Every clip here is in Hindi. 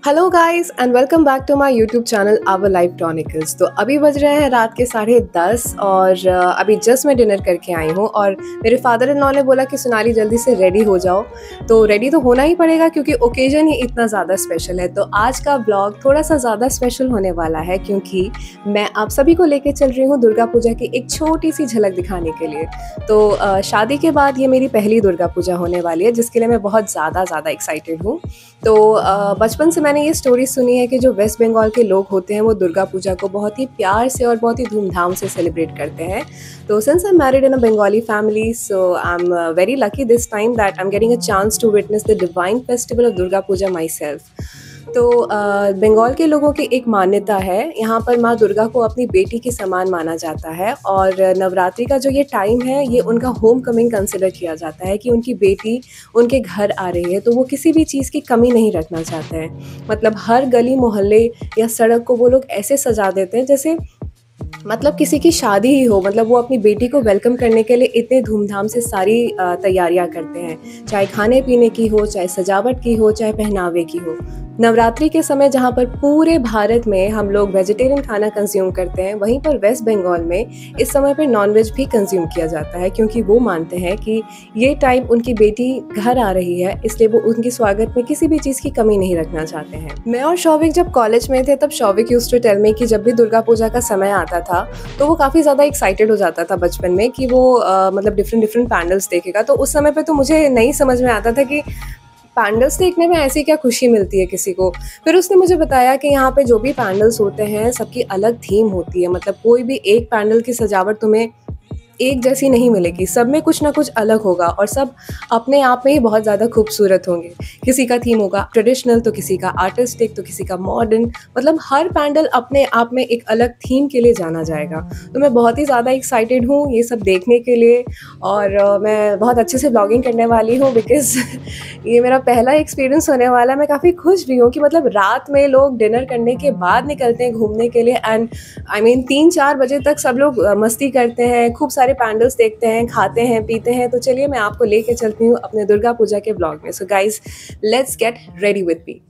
Hello guys and welcome back to my YouTube channel Our Life Chronicles. तो अभी बज रहे हैं रात के 10:30 और अभी जस्ट मैं डिनर करके आई हूँ और मेरे फादर इन लॉ ने बोला कि सोनाली जल्दी से रेडी हो जाओ। तो रेडी तो होना ही पड़ेगा क्योंकि ओकेजन ही इतना ज़्यादा स्पेशल है। तो आज का ब्लॉग थोड़ा सा ज़्यादा स्पेशल होने वाला है क्योंकि मैं आप सभी को लेके चल रही हूँ दुर्गा पूजा की एक छोटी सी झलक दिखाने के लिए। तो शादी के बाद ये मेरी पहली दुर्गा पूजा होने वाली है जिसके लिए मैं बहुत ज़्यादा एक्साइटेड हूँ। तो बचपन से मैंने ये स्टोरी सुनी है कि जो वेस्ट बंगाल के लोग होते हैं वो दुर्गा पूजा को बहुत ही प्यार से और बहुत ही धूमधाम से सेलिब्रेट करते हैं। तो since I am married in a Bengali family, so I am very lucky this time that I am getting a chance to witness the divine festival of Durga Puja myself. तो बंगाल के लोगों की एक मान्यता है, यहाँ पर माँ दुर्गा को अपनी बेटी के समान माना जाता है और नवरात्रि का जो ये टाइम है ये उनका होम कमिंग कंसिडर किया जाता है कि उनकी बेटी उनके घर आ रही है तो वो किसी भी चीज़ की कमी नहीं रखना चाहते हैं। मतलब हर गली मोहल्ले या सड़क को वो लोग ऐसे सजा देते हैं जैसे मतलब किसी की शादी ही हो। मतलब वो अपनी बेटी को वेलकम करने के लिए इतने धूमधाम से सारी तैयारियां करते हैं, चाहे खाने पीने की हो, चाहे सजावट की हो, चाहे पहनावे की हो। नवरात्रि के समय जहाँ पर पूरे भारत में हम लोग वेजिटेरियन खाना कंज्यूम करते हैं, वहीं पर वेस्ट बंगाल में इस समय पर नॉनवेज भी कंज्यूम किया जाता है क्योंकि वो मानते हैं कि ये टाइम उनकी बेटी घर आ रही है, इसलिए वो उनके स्वागत में किसी भी चीज़ की कमी नहीं रखना चाहते हैं। मैं और शौविक जब कॉलेज में थे तब Shouvik used to tell me कि जब भी दुर्गा पूजा का समय आता था तो वो काफ़ी ज़्यादा एक्साइटेड हो जाता था बचपन में कि वो मतलब डिफरेंट पैंडल्स देखेगा। तो उस समय पे तो मुझे नहीं समझ में आता था कि पैंडल्स देखने में ऐसी क्या खुशी मिलती है किसी को। फिर उसने मुझे बताया कि यहाँ पे जो भी पैंडल्स होते हैं सबकी अलग थीम होती है। मतलब कोई भी एक पैंडल की सजावट तुम्हें एक जैसी नहीं मिलेगी, सब में कुछ ना कुछ अलग होगा और सब अपने आप में ही बहुत ज़्यादा खूबसूरत होंगे। किसी का थीम होगा ट्रेडिशनल, तो किसी का आर्टिस्टिक, तो किसी का मॉडर्न। मतलब हर पैंडल अपने आप में एक अलग थीम के लिए जाना जाएगा। तो मैं बहुत ही ज़्यादा एक्साइटेड हूँ ये सब देखने के लिए और मैं बहुत अच्छे से ब्लॉगिंग करने वाली हूँ बिकॉज़ ये मेरा पहला एक्सपीरियंस होने वाला है। मैं काफ़ी खुश भी हूँ कि मतलब रात में लोग डिनर करने के बाद निकलते हैं घूमने के लिए एंड आई मीन 3-4 बजे तक सब लोग मस्ती करते हैं, खूब सारे पैंडल्स देखते हैं, खाते हैं, पीते हैं। तो चलिए मैं आपको लेके चलती हूँ अपने दुर्गा पूजा के ब्लॉग में। So guys, let's get ready with me.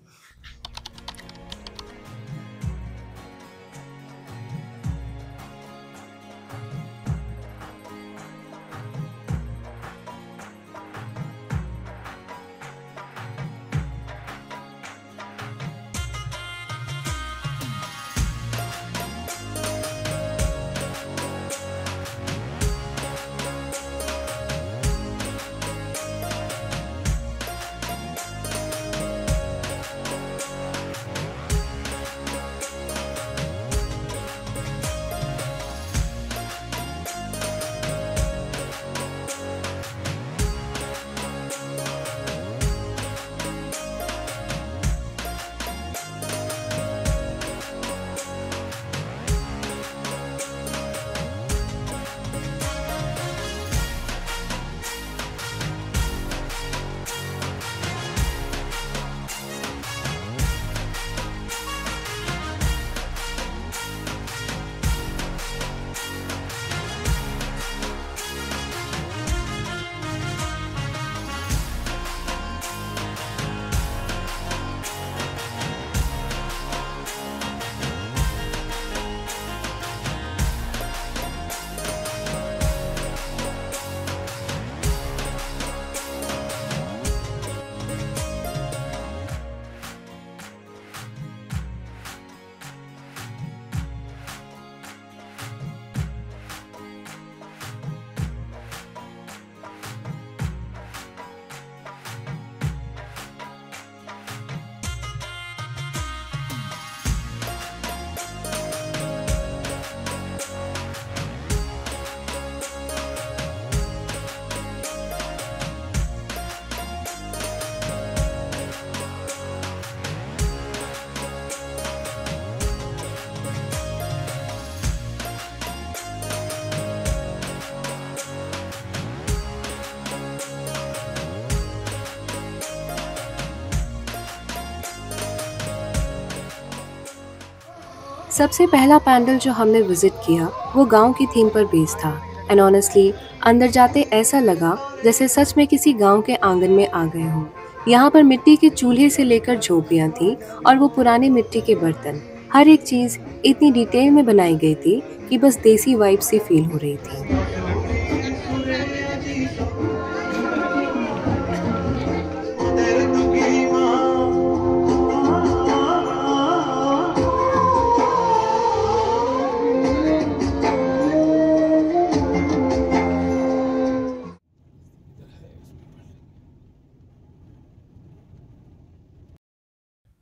सबसे पहला पैंडल जो हमने विजिट किया वो गांव की थीम पर बेस्ड था एंड ऑनेस्टली अंदर जाते ऐसा लगा जैसे सच में किसी गांव के आंगन में आ गए हों। यहाँ पर मिट्टी के चूल्हे से लेकर झोपड़ियाँ थीं और वो पुराने मिट्टी के बर्तन, हर एक चीज़ इतनी डिटेल में बनाई गई थी कि बस देसी वाइब सी फील हो रही थी।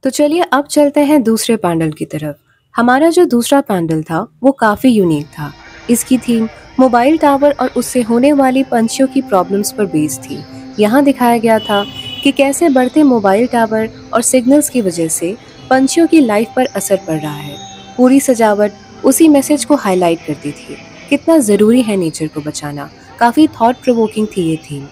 तो चलिए अब चलते हैं दूसरे पैंडल की तरफ। हमारा जो दूसरा पैंडल था वो काफ़ी यूनिक था। इसकी थीम मोबाइल टावर और उससे होने वाली पंछियों की प्रॉब्लम्स पर बेस्ड थी। यहाँ दिखाया गया था कि कैसे बढ़ते मोबाइल टावर और सिग्नल्स की वजह से पंछियों की लाइफ पर असर पड़ रहा है। पूरी सजावट उसी मैसेज को हाईलाइट करती थी। कितना ज़रूरी है नेचर को बचाना। काफ़ी थॉट प्रोवोकिंग थी ये थीम।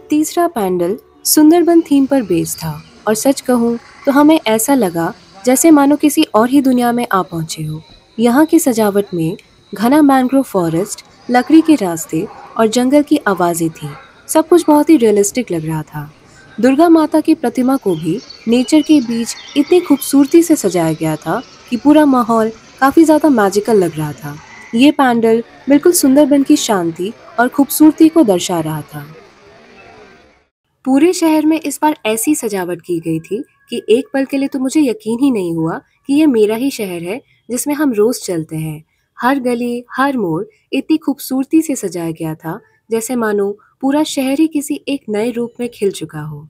तीसरा पैंडल सुंदरबन थीम पर बेस्ड था और सच कहूँ तो हमें ऐसा लगा जैसे मानो किसी और ही दुनिया में आ पहुंचे हो। यहाँ की सजावट में घना मैंग्रोव फॉरेस्ट, लकड़ी के रास्ते और जंगल की आवाजें थी। सब कुछ बहुत ही रियलिस्टिक लग रहा था। दुर्गा माता की प्रतिमा को भी नेचर के बीच इतनी खूबसूरती से सजाया गया था कि पूरा माहौल काफी ज्यादा मैजिकल लग रहा था। ये पैंडल बिल्कुल सुंदरबन की शांति और खूबसूरती को दर्शा रहा था। पूरे शहर में इस बार ऐसी सजावट की गई थी कि एक पल के लिए तो मुझे यकीन ही नहीं हुआ कि ये मेरा ही शहर है जिसमें हम रोज चलते हैं। हर गली, हर मोड़ इतनी खूबसूरती से सजाया गया था जैसे मानो पूरा शहर ही किसी एक नए रूप में खिल चुका हो।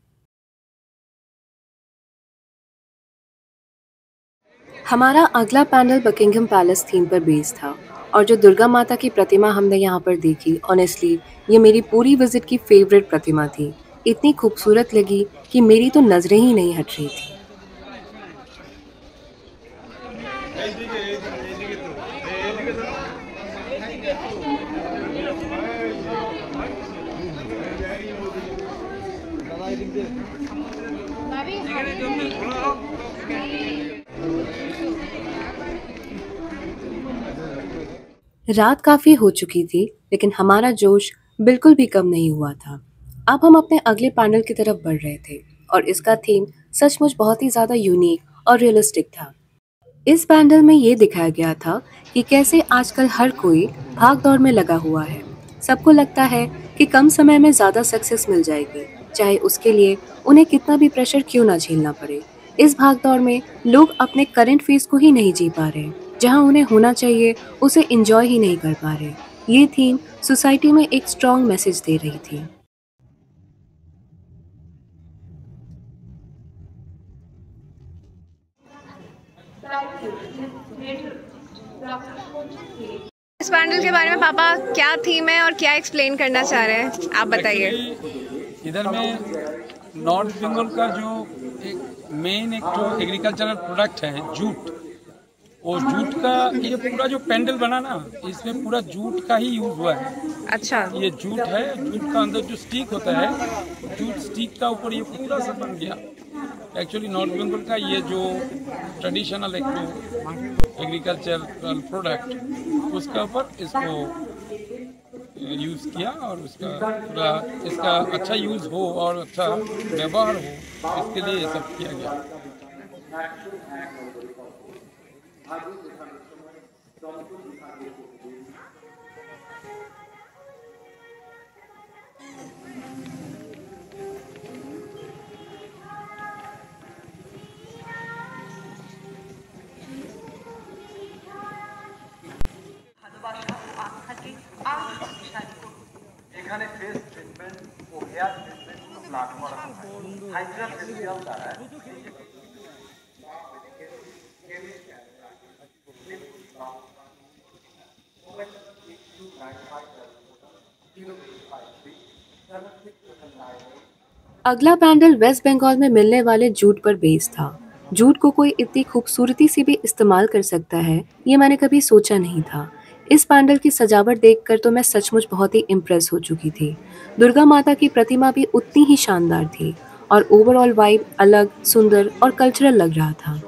हमारा अगला पैनल बकिंघम पैलेस थीम पर बेस्ड था और जो दुर्गा माता की प्रतिमा हमने यहाँ पर देखी, ऑनेस्टली ये मेरी पूरी विजिट की फेवरेट प्रतिमा थी। इतनी खूबसूरत लगी कि मेरी तो नजरें ही नहीं हट रही थी। रात काफी हो चुकी थी लेकिन हमारा जोश बिल्कुल भी कम नहीं हुआ था। अब हम अपने अगले पैनल की तरफ बढ़ रहे थे और इसका थीम सचमुच बहुत ही ज्यादा यूनिक और रियलिस्टिक था। इस पैनल में ये दिखाया गया था कि कैसे आजकल हर कोई भाग दौड़ में लगा हुआ है। सबको लगता है कि कम समय में ज्यादा सक्सेस मिल जाएगी, चाहे उसके लिए उन्हें कितना भी प्रेशर क्यों ना झेलना पड़े। इस भाग दौड़ में लोग अपने करंट फेस को ही नहीं जी पा रहे, जहां उन्हें होना चाहिए उसे एंजॉय ही नहीं कर पा रहे। ये थीम सोसाइटी में एक स्ट्रॉन्ग मैसेज दे रही थी। इस पैंडल के बारे में पापा क्या थीम है और क्या एक्सप्लेन करना चाह रहे हैं, आप बताइए। इधर में नॉर्थ बंगाल का जो एक मेन एक जो एग्रीकल्चरल प्रोडक्ट है जूट, वो जूट का ये पूरा जो पेंडल बना ना, इसमें पूरा जूट का ही यूज हुआ है। अच्छा, ये जूट है, जूट का अंदर जो स्टिक होता है, जूट स्टिक का ऊपर ये पूरा सब बन गया। एक्चुअली नॉर्थ बंगाल का ये जो ट्रेडिशनल एक जो एग्रीकल्चरल प्रोडक्ट, उसके ऊपर इसको यूज़ किया और उसका पूरा इसका अच्छा यूज़ हो और अच्छा व्यवहार हो, इसके लिए ये सब किया गया। এখানে ফেস ট্রিটমেন্ট ও হেয়ার ট্রিটমেন্ট প্লান করা হয় হাইড্রা ফেসিয়াল দ্বারা अगला पैंडल वेस्ट बंगाल में मिलने वाले जूट पर बेस्ड था। जूट को कोई इतनी खूबसूरती से भी इस्तेमाल कर सकता है, ये मैंने कभी सोचा नहीं था। इस पैंडल की सजावट देखकर तो मैं सचमुच बहुत ही इम्प्रेस हो चुकी थी। दुर्गा माता की प्रतिमा भी उतनी ही शानदार थी और ओवरऑल वाइब अलग, सुंदर और कल्चरल लग रहा था।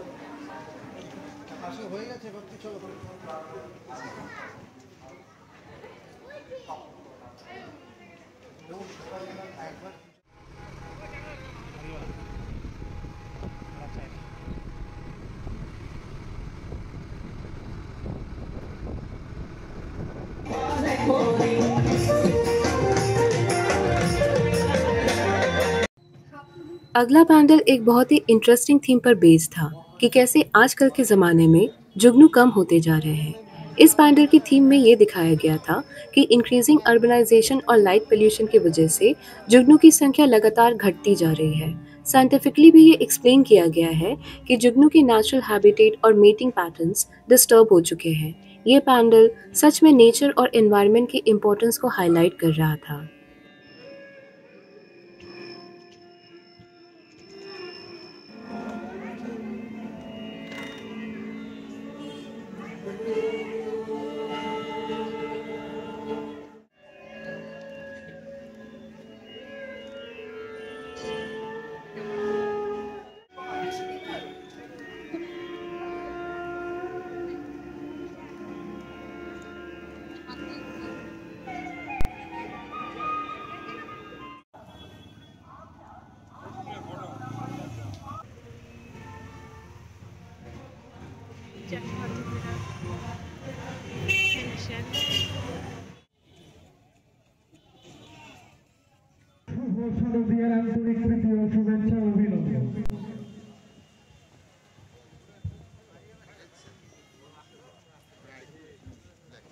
अगला पैंडल एक बहुत ही इंटरेस्टिंग थीम पर बेस्ड था कि कैसे आजकल के ज़माने में जुगनू कम होते जा रहे हैं। इस पैंडल की थीम में ये दिखाया गया था कि इंक्रीजिंग अर्बनाइजेशन और लाइट पोल्यूशन की वजह से जुगनू की संख्या लगातार घटती जा रही है। साइंटिफिकली भी ये एक्सप्लेन किया गया है कि जुगनू की नेचुरल हैबिटेट और मेटिंग पैटर्न्स डिस्टर्ब हो चुके हैं। ये पैंडल सच में नेचर और एनवायरनमेंट की इम्पोर्टेंस को हाईलाइट कर रहा था।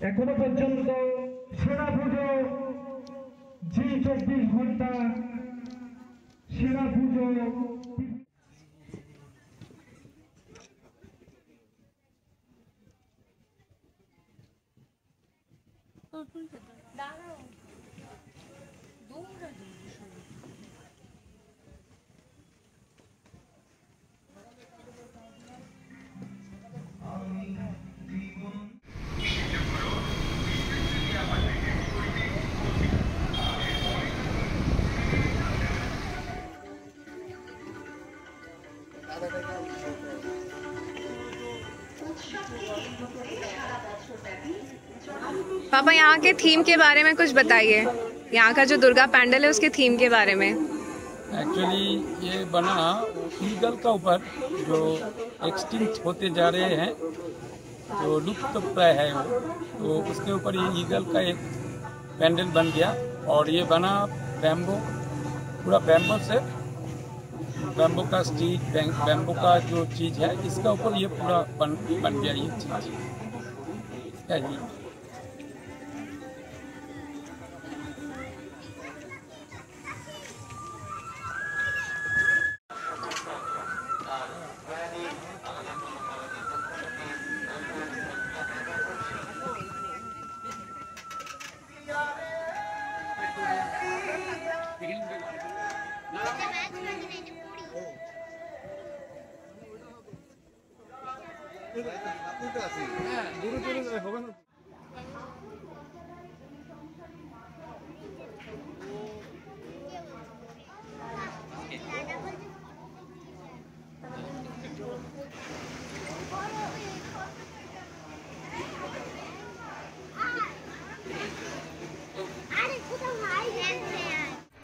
এখনো পর্যন্ত সেরা পুজো জি 24 ঘন্টা সেরা পুজো पापा यहाँ के थीम के बारे में कुछ बताइए। यहाँ का जो दुर्गा पैंडल है उसके थीम के बारे में। एक्चुअली ये बना ईगल का ऊपर जो एक्सटिंक्ट होते जा रहे हैं, जो लुप्त प्राय है वो, तो उसके ऊपर ये ईगल का एक पैंडल बन गया। और ये बना बैम्बो, पूरा बैम्बो से, बैम्बो का स्टिक, बैम्बो का जो चीज़ है इसका ऊपर ये पूरा बन गया ये चीज़ है ये।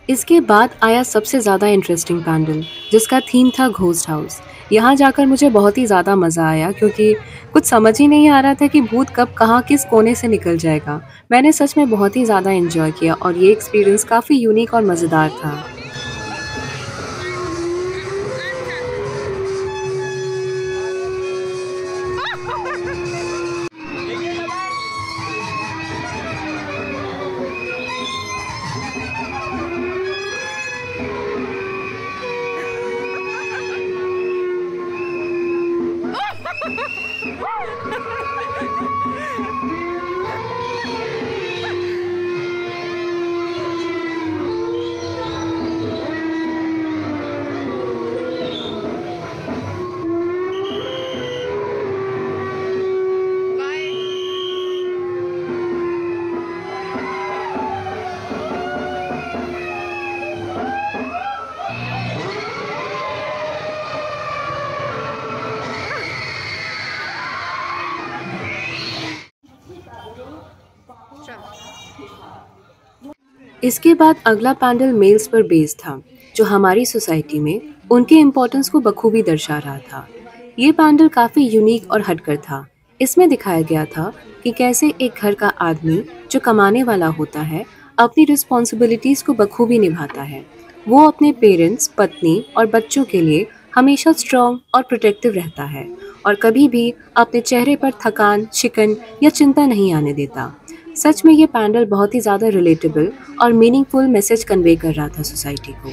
इसके बाद आया सबसे ज़्यादा इंटरेस्टिंग पैंडल, जिसका थीम था घोस्ट हाउस। यहाँ जाकर मुझे बहुत ही ज़्यादा मज़ा आया क्योंकि कुछ समझ ही नहीं आ रहा था कि भूत कब कहाँ किस कोने से निकल जाएगा। मैंने सच में बहुत ही ज़्यादा एंजॉय किया और ये एक्सपीरियंस काफ़ी यूनिक और मज़ेदार था। इसके बाद अगला पैनल मेल्स पर बेस्ड था, जो हमारी सोसाइटी में उनके इम्पोर्टेंस को बखूबी दर्शा रहा था। ये पैनल काफ़ी यूनिक और हटकर था। इसमें दिखाया गया था कि कैसे एक घर का आदमी जो कमाने वाला होता है अपनी रिस्पॉन्सिबिलिटीज़ को बखूबी निभाता है। वो अपने पेरेंट्स, पत्नी और बच्चों के लिए हमेशा स्ट्रॉन्ग और प्रोटेक्टिव रहता है और कभी भी अपने चेहरे पर थकान, शिकन या चिंता नहीं आने देता। सच में ये पैनल बहुत ही ज़्यादा रिलेटेबल और मीनिंगफुल मैसेज कन्वे कर रहा था सोसाइटी को।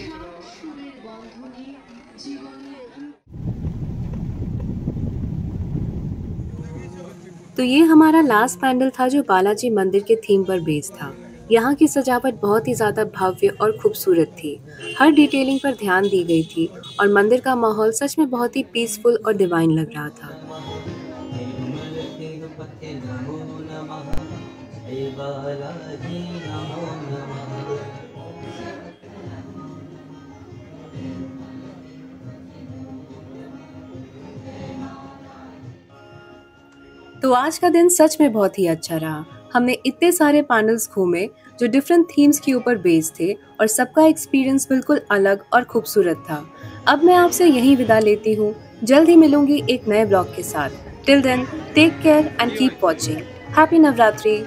तो ये हमारा लास्ट पैनल था जो बालाजी मंदिर के थीम पर बेस्ड था। यहाँ की सजावट बहुत ही ज़्यादा भव्य और खूबसूरत थी। हर डिटेलिंग पर ध्यान दी गई थी और मंदिर का माहौल सच में बहुत ही पीसफुल और डिवाइन लग रहा था। तो आज का दिन सच में बहुत ही अच्छा रहा। हमने इतने सारे पैनल्स घूमे जो डिफरेंट थीम्स के ऊपर बेस्ड थे और सबका एक्सपीरियंस बिल्कुल अलग और खूबसूरत था। अब मैं आपसे यहीं विदा लेती हूँ। जल्द ही मिलूंगी एक नए ब्लॉग के साथ। Till then, take care and keep watching. Happy Navratri.